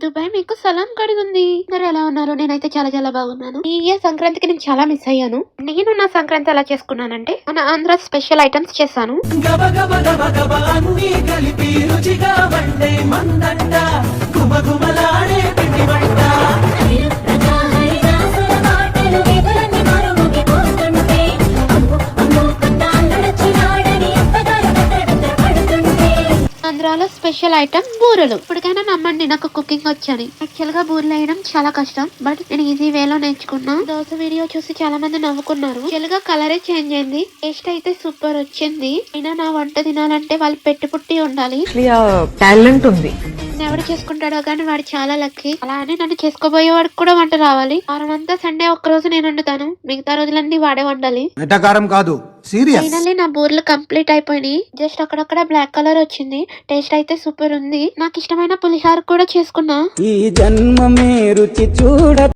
Dubai మీకు సలాం కడుగుంది. అందరూ ఎలా ఉన్నారు? నేనైతే చాలా చాలా బాగున్నాను. ఈ ఇయర్ సంక్రాంతికి నేను చాలా మిస్ అయ్యాను. నేను నా సంక్రాంతి ఎలా చేసుకున్నానంటే మన ఆంధ్ర స్పెషల్ ఐటమ్స్ చేశాను. ఆంధ్రాలో స్పెషల్ ఐటమ్ బూరెలు. ఇప్పటికైనా నమ్మండి నాకు కుకింగ్ వచ్చని. యాక్చువల్ గా బూరెలు వేయడం చాలా కష్టం, బట్ నేను ఈజీ వేలో నేర్చుకున్నా. దోశ వీడియో చూసి చాలా మంది నవ్వుకున్నారు. యాక్చువల్ గా కలరే చేంజ్ అయింది, టేస్ట్ అయితే సూపర్ వచ్చింది. అయినా నా వంట తినాలంటే వాళ్ళు పెట్టి పుట్టి ఉండాలి, టాలెంట్ ఉంది. ఎవడు చేసుకుంటాడో కానీ వాడు చాలా లక్కీ. అలా అని నన్ను చేసుకోబోయేవాడికి కూడా వంట రావాలి. వారమంతా సండే ఒక్క రోజు నేను వండుతాను, మిగతా రోజులన్నీ వాడే వండాలి. కాదు సీరియస్. ఫైనల్లీ నా బూరెలు కంప్లీట్ అయిపోయినాయి. జస్ట్ అక్కడక్కడ బ్లాక్ కలర్ వచ్చింది. టేస్ట్ అయితే సూపర్ ఉంది. నాకు ఇష్టమైన పులిహార కూడా చేసుకున్నా. ఈ జన్మ మే రుచి చూడ